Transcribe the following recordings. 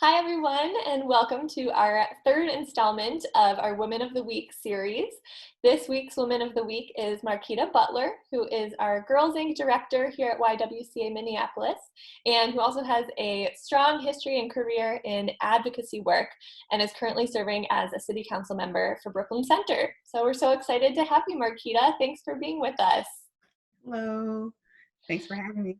Hi, everyone, and welcome to our third installment of our Women of the Week series. This week's Woman of the Week is Marquita Butler, who is our Girls Inc. director here at YWCA Minneapolis, and who also has a strong history and career in advocacy work and is currently serving as a city council member for Brooklyn Center. So we're so excited to have you, Marquita. Thanks for being with us. Hello, thanks for having me.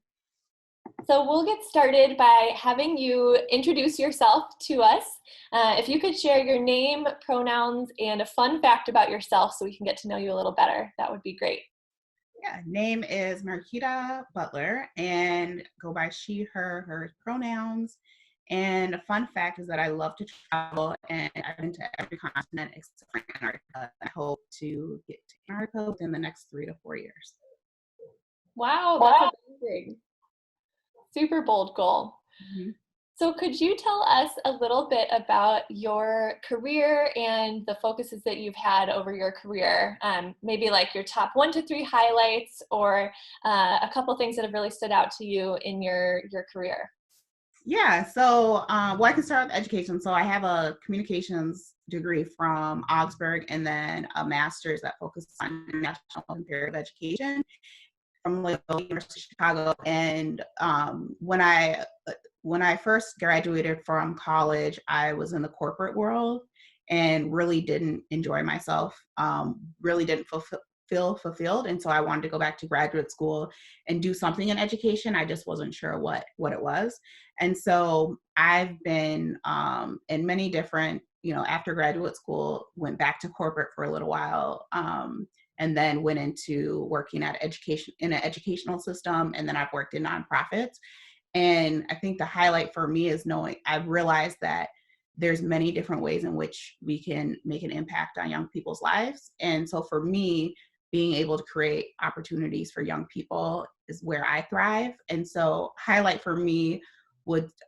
So we'll get started by having you introduce yourself to us. If you could share your name, pronouns, and a fun fact about yourself so we can get to know you a little better, that would be great. Yeah, name is Marquita Butler and go by she, her pronouns. And a fun fact is that I love to travel and I've been to every continent except for Antarctica. I hope to get to Antarctica within the next 3 to 4 years. Wow, that's amazing. Super bold goal. Mhm. So could you tell us a little bit about your career and the focuses that you've had over your career? Maybe like your top 1 to 3 highlights or a couple things that have really stood out to you in your career. Yeah, so I can start with education. So I have a communications degree from Augsburg and then a master's that focuses on international comparative education from Loyola University of Chicago. And when I first graduated from college, I was in the corporate world and really didn't enjoy myself. Really didn't feel fulfilled, and so I wanted to go back to graduate school and do something in education. I just wasn't sure what it was, and so I've been in many different. After graduate school, went back to corporate for a little while. And then went into working at education in an educational system. And then I've worked in nonprofits. And I think the highlight for me is knowing I've realized that there's many different ways in which we can make an impact on young people's lives. And so for me, being able to create opportunities for young people is where I thrive. And so highlight for me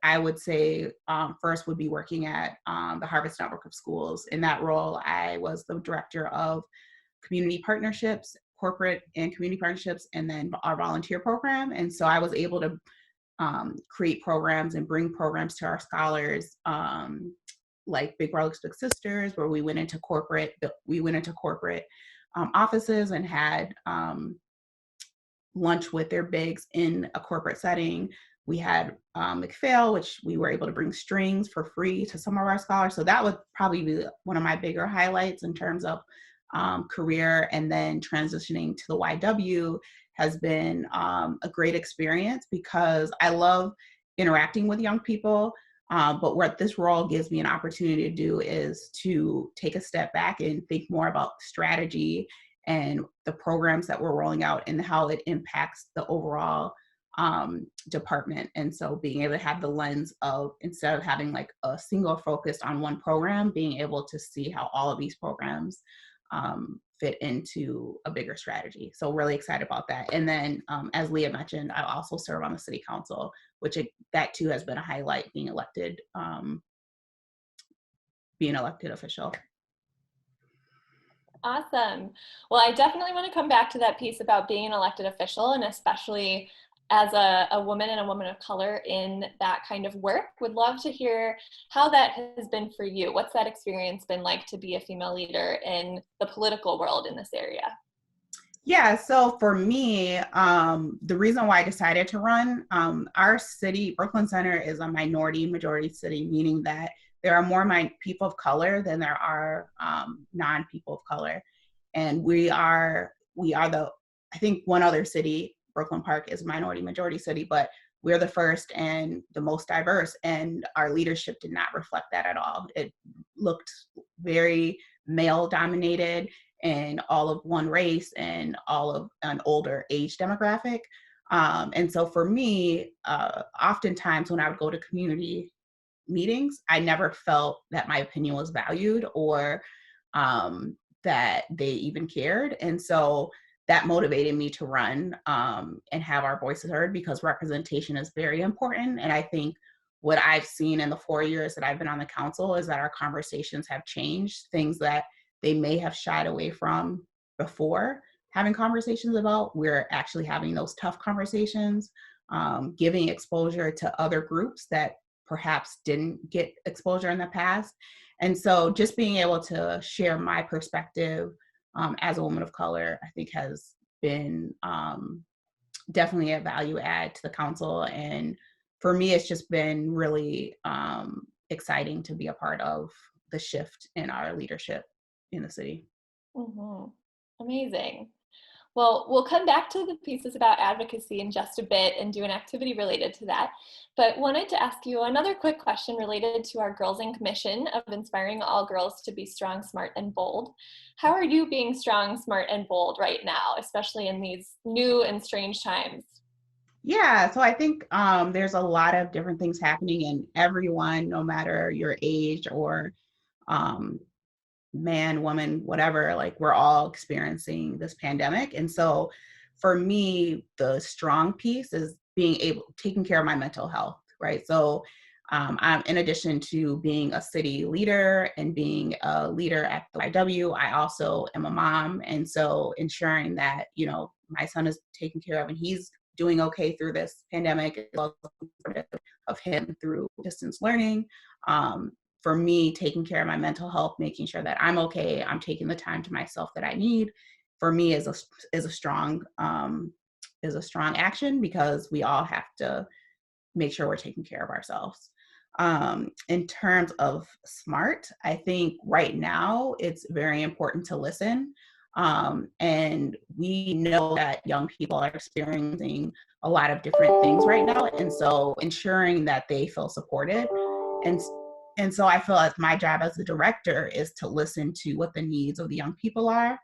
I would say first would be working at the Harvest Network of Schools. In that role, I was the director of community partnerships, corporate and community partnerships, and then our volunteer program. And so I was able to create programs and bring programs to our scholars, like Big Brothers Big Sisters, where we went into corporate offices and had lunch with their bigs in a corporate setting. We had McPhail, which we were able to bring strings for free to some of our scholars. So that would probably be one of my bigger highlights in terms of career. And then transitioning to the YW has been a great experience because I love interacting with young people. But what this role gives me an opportunity to do is to take a step back and think more about strategy and the programs that we're rolling out and how it impacts the overall department. And so being able to have the lens of, instead of having like a single focus on one program, being able to see how all of these programs fit into a bigger strategy. So really excited about that. And then as Leah mentioned, I also serve on the city council, which that too has been a highlight, being elected official. Awesome. Well, I definitely want to come back to that piece about being an elected official, and especially as a woman and a woman of color in that kind of work. Would love to hear how that has been for you. What's that experience been like to be a female leader in the political world in this area? Yeah, so for me, the reason why I decided to run, our city, Brooklyn Center, is a minority majority city, meaning that there are more people of color than there are non-people of color. And I think one other city, Brooklyn Park, is a minority majority city, but we're the first and the most diverse, and our leadership did not reflect that at all. It looked very male dominated and all of one race and all of an older age demographic. And so for me, oftentimes when I would go to community meetings, I never felt that my opinion was valued or that they even cared. And so that motivated me to run and have our voices heard, because representation is very important. And I think what I've seen in the 4 years that I've been on the council is that our conversations have changed, things that they may have shied away from before having conversations about. We're actually having those tough conversations, giving exposure to other groups that perhaps didn't get exposure in the past. And so just being able to share my perspective as a woman of color, I think has been definitely a value add to the council. And for me, it's just been really exciting to be a part of the shift in our leadership in the city. Mm-hmm. Amazing. Well, we'll come back to the pieces about advocacy in just a bit and do an activity related to that. But wanted to ask you another quick question related to our Girls in Commission of inspiring all girls to be strong, smart, and bold. How are you being strong, smart, and bold right now, especially in these new and strange times? Yeah, so I think there's a lot of different things happening, and everyone, no matter your age or um, man, woman, whatever, like we're all experiencing this pandemic. And so for me, the strong piece is being able, taking care of my mental health, right? So I'm, in addition to being a city leader and being a leader at the YW, I also am a mom. And so ensuring that, you know, my son is taken care of and he's doing okay through this pandemic, as well as of him through distance learning. For me, taking care of my mental health, making sure that I'm okay, I'm taking the time to myself that I need, for me is a strong action, because we all have to make sure we're taking care of ourselves. In terms of smart, I think right now it's very important to listen. And we know that young people are experiencing a lot of different things right now. And so ensuring that they feel supported. And and so I feel like my job as a director is to listen to what the needs of the young people are,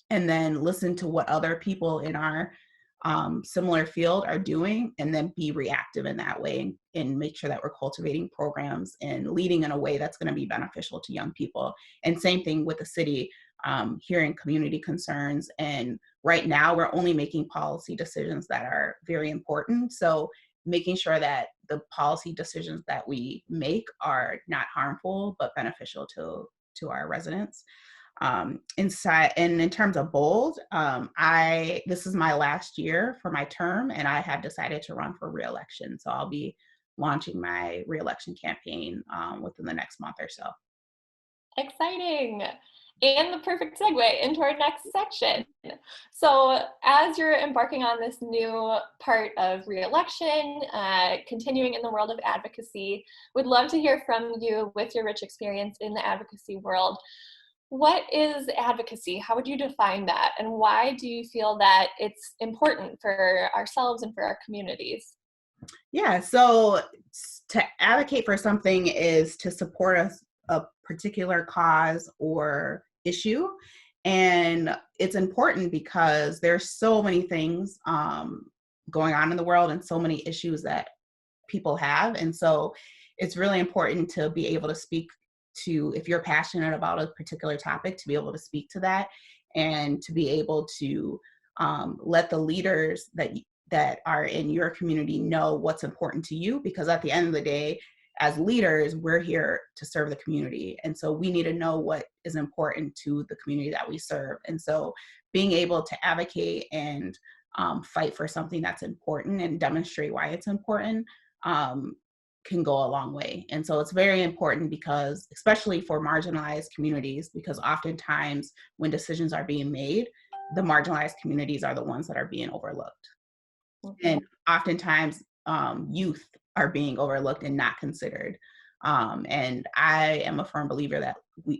and then listen to what other people in our similar field are doing, and then be reactive in that way, and make sure that we're cultivating programs and leading in a way that's going to be beneficial to young people. And same thing with the city, hearing community concerns. And right now we're only making policy decisions that are very important. So making sure that the policy decisions that we make are not harmful but beneficial to our residents. Inside and in terms of bold, I this is my last year for my term, and I have decided to run for reelection. So I'll be launching my reelection campaign within the next month or so. Exciting. And the perfect segue into our next section. So, as you're embarking on this new part of re-election, continuing in the world of advocacy, would love to hear from you with your rich experience in the advocacy world. What is advocacy? How would you define that? And why do you feel that it's important for ourselves and for our communities? Yeah, so to advocate for something is to support a particular cause or issue. And it's important because there's so many things going on in the world, and so many issues that people have. And so it's really important to be able to speak to, if you're passionate about a particular topic, to be able to speak to that, and to be able to let the leaders that are in your community know what's important to you. Because at the end of the day, as leaders, we're here to serve the community. And so we need to know what is important to the community that we serve. And so being able to advocate and fight for something that's important and demonstrate why it's important can go a long way. And so it's very important, because especially for marginalized communities, because oftentimes when decisions are being made, the marginalized communities are the ones that are being overlooked. And oftentimes youth are being overlooked and not considered. And I am a firm believer that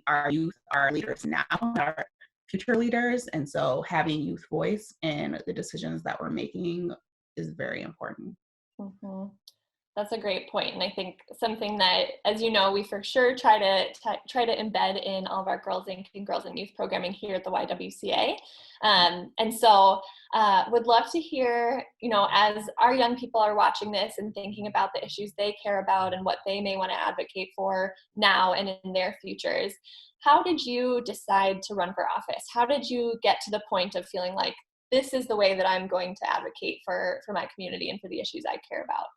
our youth are leaders now, our future leaders. And so having youth voice in the decisions that we're making is very important. Mm-hmm. That's a great point, and I think something that, as you know, we for sure try to embed in all of our Girls Inc. and Girls and Youth programming here at the YWCA. And so, would love to hear, you know, as our young people are watching this and thinking about the issues they care about and what they may want to advocate for now and in their futures. How did you decide to run for office? How did you get to the point of feeling like this is the way that I'm going to advocate for my community and for the issues I care about?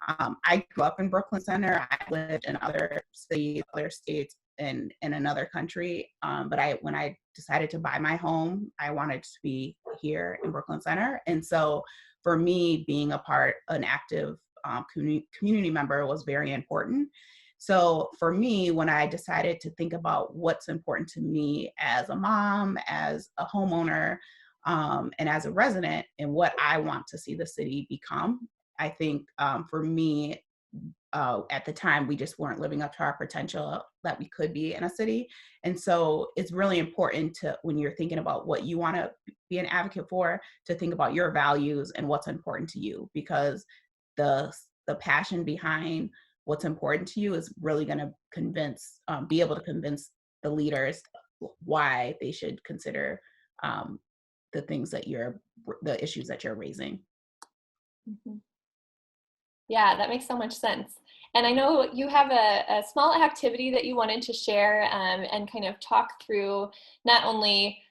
I grew up in Brooklyn Center. I lived in other cities, other states, and in another country. But when I decided to buy my home, I wanted to be here in Brooklyn Center. And so for me, being an active community member was very important. So for me, when I decided to think about what's important to me as a mom, as a homeowner, and as a resident, and what I want to see the city become, I think for me, at the time, we just weren't living up to our potential that we could be in a city. And so it's really important to, when you're thinking about what you want to be an advocate for, to think about your values and what's important to you, because the passion behind what's important to you is really going to be able to convince the leaders why they should consider the issues that you're raising. Mm-hmm. Yeah, that makes so much sense. And I know you have a small activity that you wanted to share and kind of talk through not only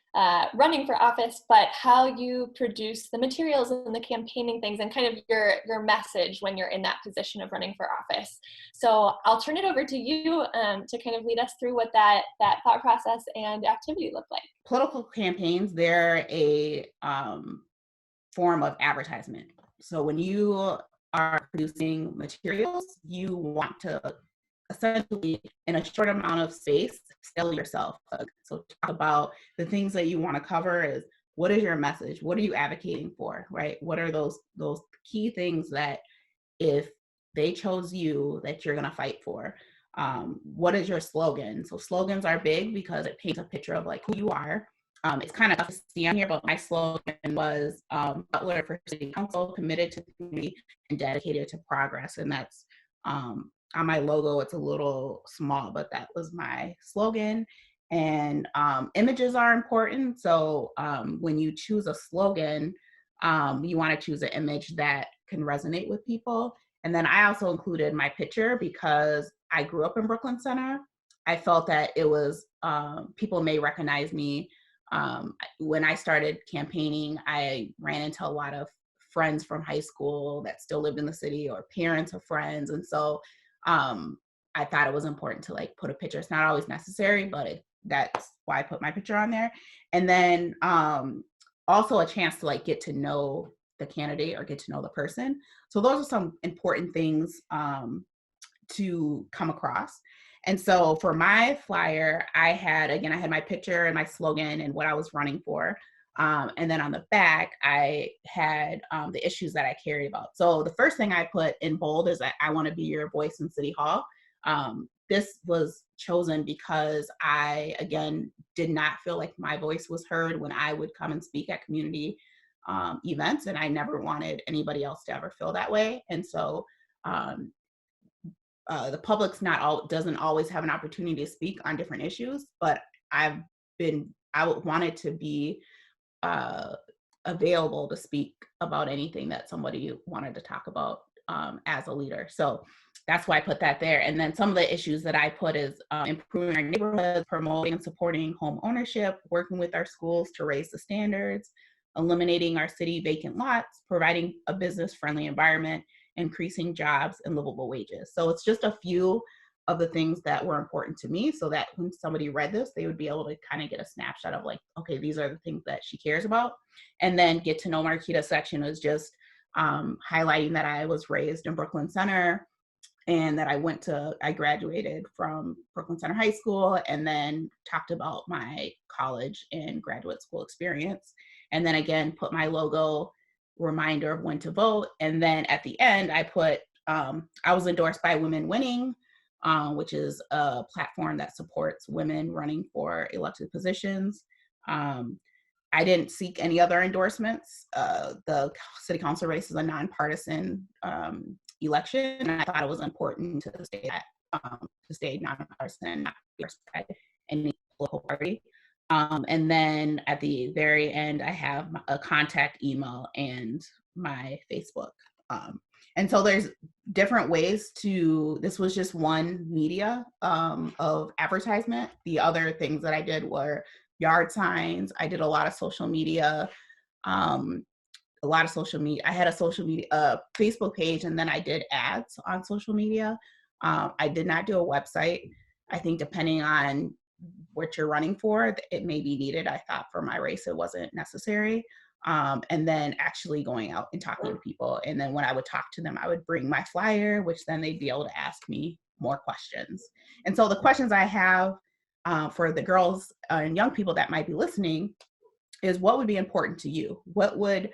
running for office, but how you produce the materials and the campaigning things and kind of your message when you're in that position of running for office. So I'll turn it over to you to kind of lead us through what that thought process and activity looked like. Political campaigns, they're a form of advertisement. So when you are producing materials, you want to essentially, in a short amount of space, sell yourself. So talk about the things that you want to cover is, what is your message? What are you advocating for, right? What are those key things that if they chose you, that you're going to fight for? What is your slogan? So slogans are big because it paints a picture of like who you are. It's kind of tough to see on here, but my slogan was Butler for City Council, committed to the community and dedicated to progress. And that's on my logo. It's a little small, but that was my slogan. And images are important. So when you choose a slogan, you want to choose an image that can resonate with people. And then I also included my picture because I grew up in Brooklyn Center. I felt that it was, people may recognize me. When I started campaigning, I ran into a lot of friends from high school that still lived in the city, or parents of friends. And so I thought it was important to like put a picture. It's not always necessary, but that's why I put my picture on there. And then also a chance to like get to know the candidate or get to know the person. So those are some important things to come across. And so for my flyer, I had my picture and my slogan and what I was running for. And then on the back, I had the issues that I carry about. So the first thing I put in bold is that I want to be your voice in City Hall. This was chosen because I, again, did not feel like my voice was heard when I would come and speak at community events, and I never wanted anybody else to ever feel that way. And so the public's doesn't always have an opportunity to speak on different issues, but I wanted to be available to speak about anything that somebody wanted to talk about as a leader. So that's why I put that there. And then some of the issues that I put is improving our neighborhoods, promoting and supporting home ownership, working with our schools to raise the standards, eliminating our city vacant lots, providing a business-friendly environment, increasing jobs and livable wages. So it's just a few of the things that were important to me, so that when somebody read this, they would be able to kind of get a snapshot of like, okay, these are the things that she cares about. And then get to know Marquita section was just highlighting that I was raised in Brooklyn Center, and that I graduated from Brooklyn Center High School, and then talked about my college and graduate school experience. And then again, put my logo, reminder of when to vote. And then at the end, I put, I was endorsed by Women Winning, which is a platform that supports women running for elected positions. I didn't seek any other endorsements. The city council race is a nonpartisan election, and I thought it was important to stay nonpartisan, not endorsed by any political party. And then at the very end, I have a contact email and my Facebook. And so there's different ways this was just one media of advertisement. The other things that I did were yard signs. I did a lot of social media. I had a social media Facebook page, and then I did ads on social media. I did not do a website. I think depending on what you're running for, it may be needed. I thought for my race, it wasn't necessary. and then actually going out and talking to people. And then when I would talk to them, I would bring my flyer, which then they'd be able to ask me more questions. And so the questions I have for the girls and young people that might be listening is, what would be important to you? What would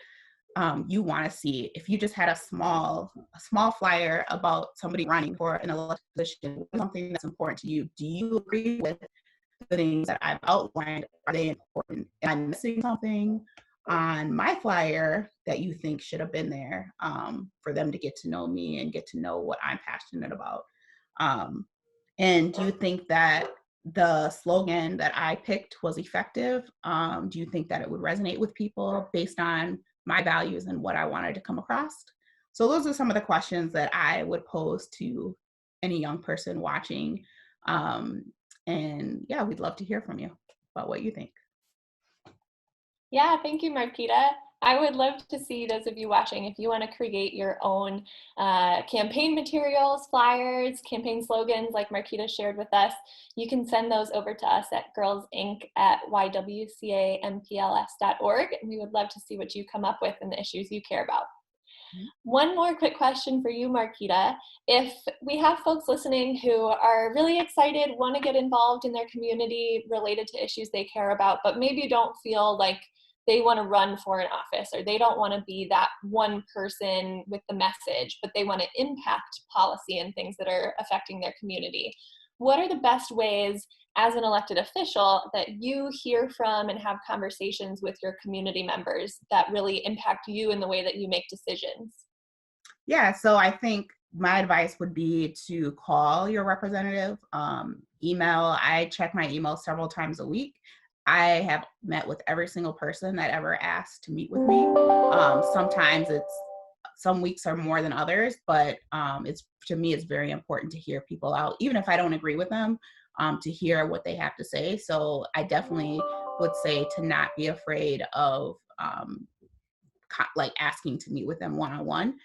you want to see if you just had a small flyer about somebody running for an elected position? Something that's important to you. Do you agree with the things that I've outlined? Are they important? Am I missing something on my flyer that you think should have been there for them to get to know me and get to know what I'm passionate about? And do you think that the slogan that I picked was effective? Do you think that it would resonate with people based on my values and what I wanted to come across? So those are some of the questions that I would pose to any young person watching. And yeah, we'd love to hear from you about what you think. Yeah, thank you, Marquita. I would love to see those of you watching, if you want to create your own campaign materials, flyers, campaign slogans like Marquita shared with us, you can send those over to us at girlsinc@ywcampls.org, and we would love to see what you come up with and the issues you care about. One more quick question for you, Marquita. If we have folks listening who are really excited, want to get involved in their community related to issues they care about, but maybe don't feel like they want to run for an office, or they don't want to be that one person with the message, but they want to impact policy and things that are affecting their community, what are the best ways as an elected official that you hear from and have conversations with your community members that really impact you in the way that you make decisions? Yeah, so I think my advice would be to call your representative, email. I check my email several times a week. I have met with every single person that ever asked to meet with me. Sometimes some weeks are more than others, but to me, it's very important to hear people out, even if I don't agree with them, to hear what they have to say. So I definitely would say to not be afraid of like asking to meet with them one-on-one.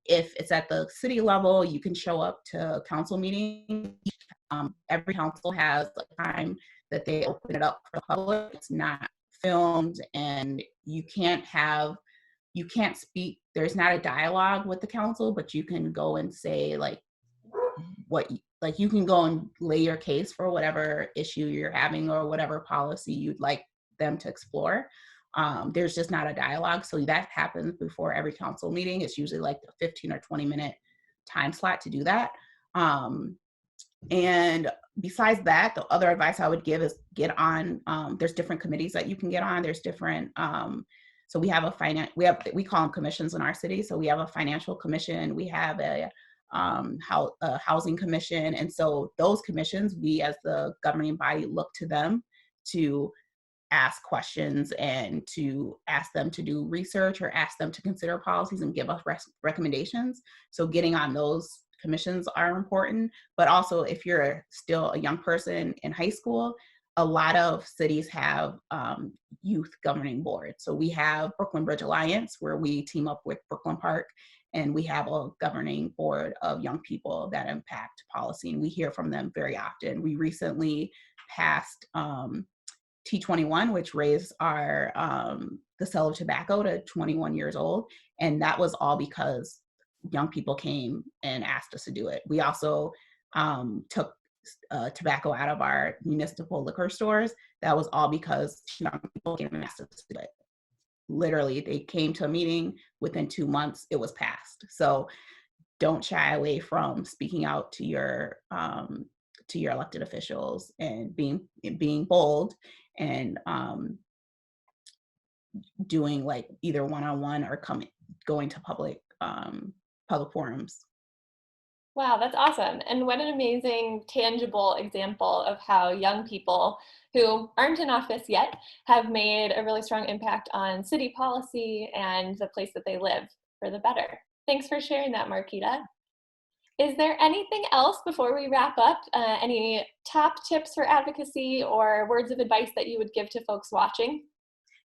If it's at the city level, you can show up to council meetings. Every council has a time that they open it up for the public. It's not filmed, and you can't speak. There's not a dialogue with the council, but you can go and say you can go and lay your case for whatever issue you're having or whatever policy you'd like them to explore. There's just not a dialogue. So that happens before every council meeting. It's usually like a 15 or 20-minute time slot to do that. And besides that, the other advice I would give is get on, there's different committees that you can get on. There's different, so we we call them commissions in our city. So we have a financial commission, we have a housing commission. And so those commissions, we as the governing body look to them to ask questions and to ask them to do research or ask them to consider policies and give us recommendations. So getting on those commissions are important. But also, if you're still a young person in high school, a lot of cities have youth governing boards. So we have Brooklyn Bridge Alliance, where we team up with Brooklyn Park, and we have a governing board of young people that impact policy, and we hear from them very often. We recently passed T21, which raised the sale of tobacco to 21 years old. And that was all because young people came and asked us to do it. We also took tobacco out of our municipal liquor stores. That was all because young people came and asked us to do it. Literally, they came to a meeting, within 2 months, it was passed. So don't shy away from speaking out to your elected officials and being bold and doing like either one-on-one or going to public forums. Wow, that's awesome. And what an amazing, tangible example of how young people who aren't in office yet have made a really strong impact on city policy and the place that they live for the better. Thanks for sharing that, Marquita. Is there anything else before we wrap up? Any top tips for advocacy or words of advice that you would give to folks watching?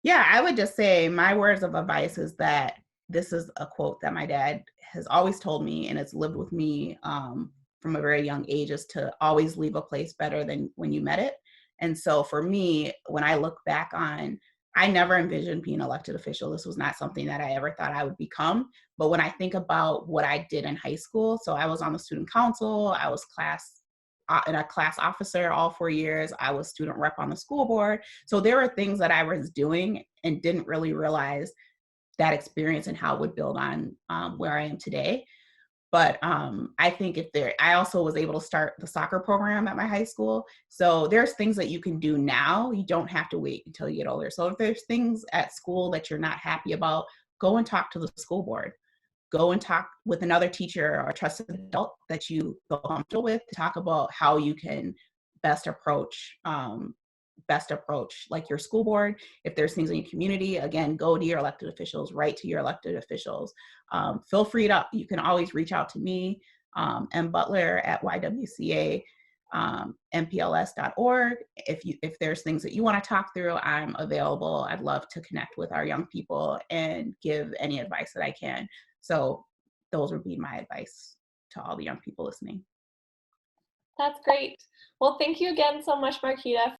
Yeah, I would just say my words of advice is that this is a quote that my dad has always told me, and it's lived with me from a very young age, is to always leave a place better than when you met it. And so for me, when I look back on I never envisioned being an elected official. This was not something that I ever thought I would become. But when I think about what I did in high school, so I was on the student council, I was and a class officer all 4 years. I was student rep on the school board. So there were things that I was doing and didn't really realize that experience and how it would build on where I am today. But I think I also was able to start the soccer program at my high school. So there's things that you can do now. You don't have to wait until you get older. So if there's things at school that you're not happy about, go and talk to the school board. Go and talk with another teacher or a trusted adult that you feel comfortable with to talk about how you can best approach like your school board. If there's things in your community, again, go to your elected officials, write to your elected officials. Feel free you can always reach out to me, M. Butler at YWCA mpls.org. If there's things that you want to talk through, I'm available. I'd love to connect with our young people and give any advice that I can. So those would be my advice to all the young people listening. That's great. Well, thank you again so much, Marquita,